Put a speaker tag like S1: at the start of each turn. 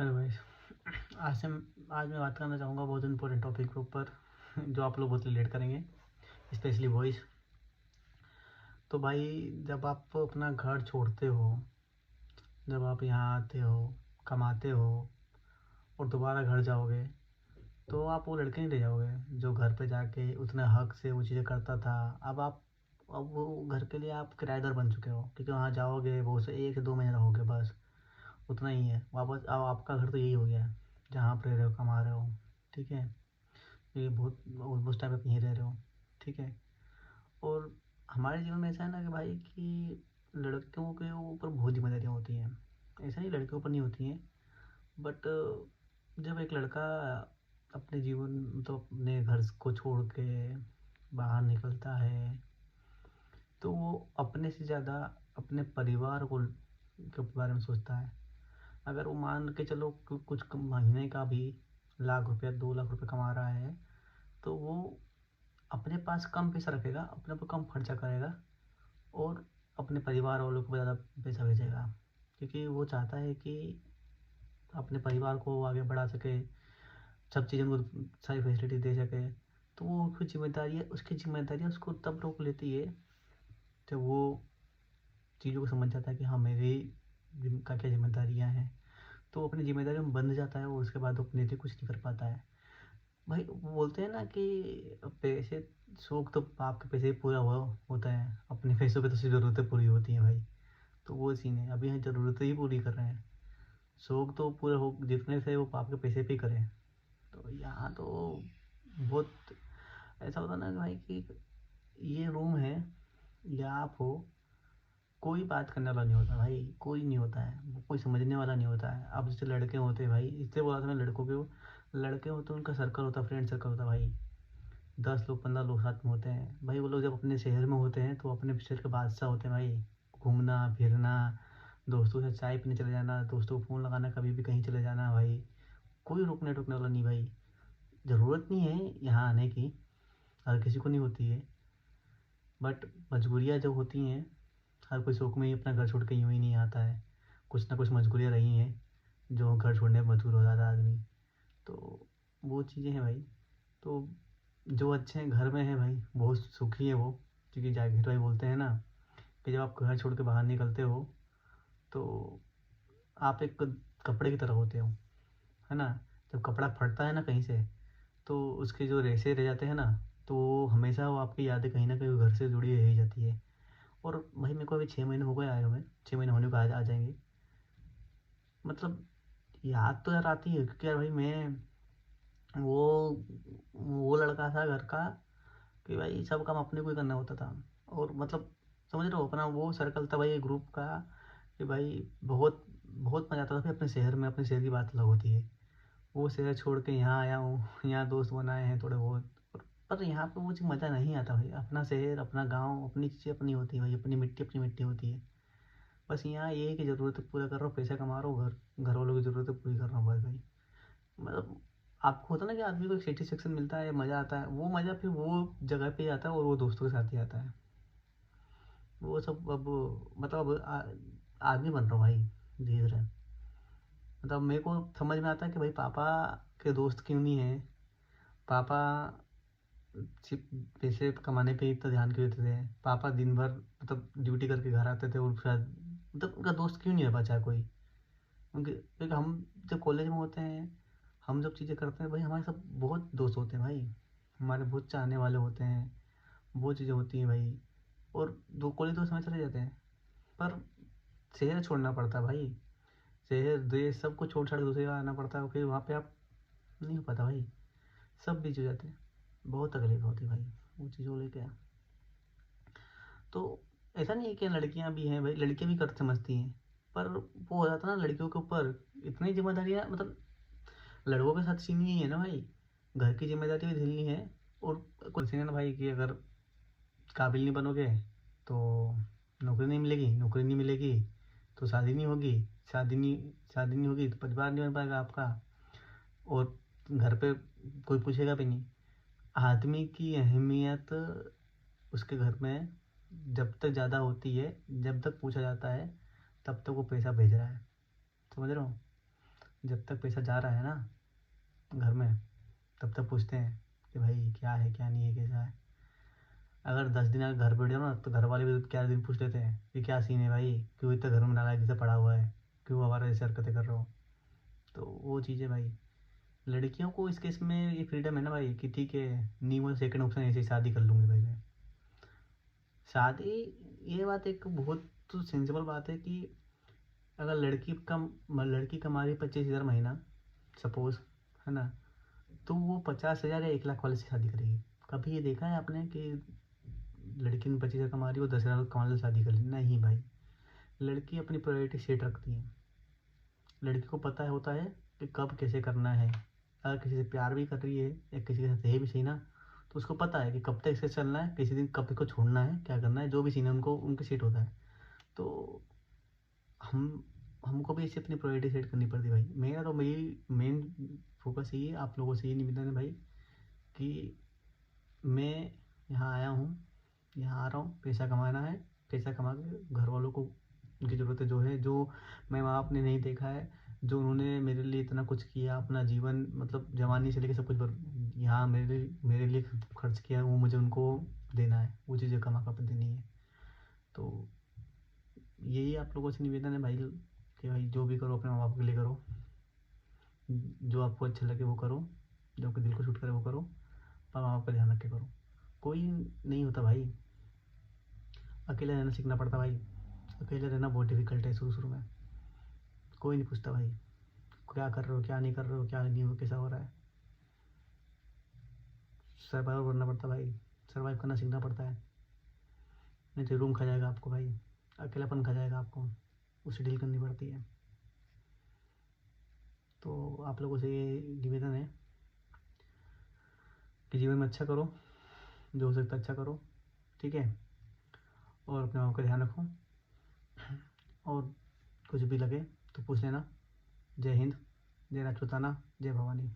S1: Hello भाई। आज मैं बात करना चाहूँगा बहुत इम्पोर्टेंट टॉपिक के ऊपर जो आप लोग बहुत रिलेट करेंगे, स्पेशली बॉयज़। तो भाई, जब आप अपना घर छोड़ते हो, जब आप यहाँ आते हो, कमाते हो और दोबारा घर जाओगे, तो आप वो लड़के नहीं रह जाओगे जो घर पे जाके उतने हक से वो चीज़ें करता था। अब वो घर के लिए आप किराएदार बन चुके हो, क्योंकि वहाँ जाओगे वो से 1 2 महीने रहोगे, बस उतना ही है। वापस अब आपका घर तो यही हो गया है जहाँ आप रह रहे हो, कमा रहे हो। ठीक है, ये बहुत उस टाइम पे यहीं रह रहे हो। ठीक है। और हमारे जीवन में ऐसा है ना कि भाई कि लड़कियों के ऊपर बहुत जिम्मेदारियाँ होती हैं। ऐसा नहीं लड़कियों के ऊपर नहीं होती हैं, बट जब एक लड़का अपने जीवन मतलब अपने घर को छोड़ के बाहर निकलता है, तो वो अपने से ज़्यादा अपने परिवार को के बारे में सोचता है। अगर वो मान के चलो कुछ महीने का भी 1 लाख रुपया 2 लाख रुपये कमा रहा है, तो वो अपने पास कम पैसा रखेगा, अपने पर कम खर्चा करेगा और अपने परिवार वालों को ज़्यादा पैसा भेजेगा, क्योंकि वो चाहता है कि अपने परिवार को आगे बढ़ा सके, सब चीज़ उनको सारी फैसिलिटी दे सके। तो वो उसकी जिम्मेदारियाँ उसको तब रोक लेती है जब वो चीज़ों को समझ जाता है कि हाँ, मेरी का क्या जिम्मेदारियाँ हैं। तो वो अपनी जिम्मेदारियों में बंध जाता है और उसके बाद वो अपने लिए कुछ नहीं कर पाता है। भाई, वो बोलते हैं ना कि पैसे, शौक तो आपके पैसे ही पूरा हुआ होता है, अपने पैसों पे तो सिर्फ ज़रूरतें पूरी होती हैं भाई। तो वो सीन है, अभी हम ज़रूरतें ही पूरी कर रहे हैं, शौक तो पूरे हो जितने थे वो आपके पैसे पे ही करें। तो यहाँ तो बहुत ऐसा होता है ना कि भाई कि ये रूम है या आप हो, कोई बात करने वाला नहीं होता भाई, कोई नहीं होता है, वो कोई समझने वाला नहीं होता है। अब जैसे लड़के होते हैं भाई, इसलिए बोला था मैं लड़कों के, लड़के होते हैं उनका सर्कल होता है, फ्रेंड सर्कल होता है भाई। 10 लोग 15 लोग साथ में होते हैं भाई। वो लोग जब अपने शहर में होते हैं तो अपने शहर के बादशाह होते हैं भाई। घूमना फिरना, दोस्तों से चाय पीने चले जाना, दोस्तों को फ़ोन लगाना, कभी भी कहीं चले जाना भाई, कोई रोकने टोकने वाला नहीं भाई। ज़रूरत नहीं है यहाँ आने की, हर किसी को नहीं होती है, बट मजबूरियाँ जो होती हैं, हर कोई शौक में ही अपना घर छोड़ के यूँ ही नहीं आता है। कुछ ना कुछ मजबूरियाँ रही हैं जो घर छोड़ने पर मजबूर हो जाता है आदमी। तो वो चीज़ें हैं भाई। तो जो अच्छे हैं घर में हैं भाई, बहुत सुखी है वो, क्योंकि जाकिर भाई बोलते हैं ना कि जब आप घर छोड़ के बाहर निकलते हो, तो आप एक कपड़े की तरह होते हो, है ना। जब कपड़ा फटता है ना कहीं से, तो उसके जो रेशे रह जाते हैं ना, तो हमेशा वो आपकी यादें कहीं ना कहीं घर से जुड़ी रह ही जाती है। और भाई, मेरे को अभी 6 महीने हो गए आए हुए, 6 महीने होने को आ जाएंगे। मतलब याद तो यार आती है, क्योंकि यार भाई मैं वो वो लड़का था घर का कि भाई सब काम अपने को ही करना होता था। और मतलब समझ रहे हो, अपना वो सर्कल था भाई ग्रुप का, कि भाई बहुत बहुत मज़ा आता था भाई अपने शहर में। अपने शहर की बात अलग होती है। वो शहर छोड़ के यहाँ आया हूँ, यहाँ दोस्त बनाए हैं थोड़े बहुत, पर यहाँ पे वो चीज़ मज़ा नहीं आता भाई। अपना शहर, अपना गाँव, अपनी चीज़ें अपनी होती है भाई, अपनी मिट्टी होती है। बस यहाँ ये है कि ज़रूरतें पूरा कर रहा हूँ, पैसा कमा रहा हूँ, घर वालों की ज़रूरतें पूरी कर रहा हूँ बस भाई। मतलब आपको होता है ना कि आदमी को एक सेटिस्फेक्शन मिलता है, मज़ा आता है, वो मज़ा फिर वो जगह पे ही आता है और वो दोस्तों के साथ ही आता है। वो सब अब मतलब अब आदमी बन रहा हूँ भाई धीरे धीरे। मतलब मेरे को समझ में आता है कि भाई पापा के दोस्त क्यों नहीं है। पापा सिर्फ पैसे कमाने पे ही इतना ध्यान क्यों देते थे। पापा दिन भर मतलब ड्यूटी करके घर आते थे और शायद मतलब उनका दोस्त क्यों नहीं है बचा कोई। उनके, क्योंकि हम जब कॉलेज में होते हैं, हम जब चीज़ें करते हैं भाई, हमारे सब बहुत दोस्त होते हैं भाई, हमारे बहुत चाहने वाले होते हैं, बहुत चीज़ें होती हैं भाई। और दो कॉलेज दोस्त हमें चले जाते हैं, पर शहर छोड़ना पड़ता है भाई। शहर देश सब कुछ छोड़ छाड़ के दूसरी जगह आना पड़ता है, फिर वहाँ पे आप नहीं हो पाता भाई, सब बीच हो जाते हैं। बहुत तकलीफ होती है भाई वो चीज़ों को लेके। तो ऐसा नहीं है कि लड़कियां भी हैं भाई, लड़कियां भी कर समझती हैं, पर वो हो जाता है ना लड़कियों के ऊपर इतनी जिम्मेदारियां। मतलब लड़कों के साथ सीन यही है ना भाई, घर की जिम्मेदारी भी झेलनी है। और कुछ सीन है ना भाई कि अगर काबिल नहीं बनोगे तो नौकरी नहीं मिलेगी तो शादी नहीं होगी, शादी नहीं होगी तो परिवार नहीं बन पाएगा आपका, और घर पे कोई पूछेगा भी नहीं। आदमी की अहमियत उसके घर में जब तक ज़्यादा होती है, जब तक पूछा जाता है, तब तक वो पैसा भेज रहा है। समझ रहे हो। जब तक पैसा जा रहा है ना घर में, तब तक पूछते हैं कि भाई क्या है क्या नहीं है कैसा है। अगर 10 दिन अगर घर बैठ जाओ ना, तो घर वाले भी 11 दिन पूछ लेते हैं कि क्या सीन है भाई, क्यों इतना घर में नालायकी से पड़ा हुआ है, क्यों हमारा ऐसे हरकतें कर रहे हो। तो वो चीज़ है भाई। लड़कियों को इस केस में ये फ्रीडम है ना भाई कि ठीक है, नहीं वो सेकंड ऑप्शन ऐसे ही शादी कर लूँगी भाई मैं। शादी, ये बात एक बहुत तो सेंसिबल बात है कि अगर लड़की कमा रही 25,000 महीना सपोज, है ना, तो वो 50,000 या 1 लाख वाले से शादी करेगी। कभी ये देखा है आपने कि लड़की ने 25,000 कमा रही है, वो 10,000 कमाने से शादी कर ली? नहीं भाई, लड़की अपनी प्रायोरिटी सेट रखती है। लड़की को पता है होता है कि कब कैसे करना है। अगर किसी से प्यार भी कर रही है या किसी के साथ है भी सही ना, तो उसको पता है कि कब तक इससे चलना है, किसी दिन कब इसको छोड़ना है, क्या करना है, जो भी सीन है उनको उनके सेट होता है। तो हम हमको भी इसे अपनी प्रायोरिटी सेट करनी पड़ती है भाई। मेरा तो मेरी मेन फोकस यही है, आप लोगों से ये निवेदन है भाई कि मैं यहाँ आया हूँ, यहाँ आ रहा हूँ, पैसा कमाना है। पैसा कमा के घर वालों को उनकी ज़रूरतें जो है, जो मैं माँ बाप ने नहीं देखा है, जो उन्होंने मेरे लिए इतना कुछ किया, अपना जीवन मतलब जवानी से लेकर सब कुछ यहाँ मेरे लिए खर्च किया, वो मुझे उनको देना है, वो चीज़ें कमा कर देनी है। तो यही आप लोगों से निवेदन है भाई कि भाई जो भी करो अपने माँ बाप के लिए करो, जो आपको अच्छा लगे वो करो, जो आपके दिल को शूट करे वो करो, पर माँ बाप का ध्यान रख के करो। कोई नहीं होता भाई, अकेले रहना सीखना पड़ता भाई। अकेले रहना बहुत डिफिकल्ट है शुरू शुरू में। कोई नहीं पूछता भाई क्या कर रहे हो, क्या नहीं कर रहे हो, क्या नहीं हो, कैसा हो रहा है। सर्वाइव करना पड़ता भाई, सर्वाइव करना सीखना पड़ता है। नहीं तो रूम खा जाएगा आपको भाई, अकेलापन खा जाएगा आपको, उससे डील करनी पड़ती है। तो आप लोगों से ये निवेदन है कि जीवन में अच्छा करो, जो हो सकता है अच्छा करो, ठीक है, और अपने माँ का ध्यान रखो। और कुछ भी लगे तो पूछ लेना। जय हिंद, जय राजपूताना, जय भवानी।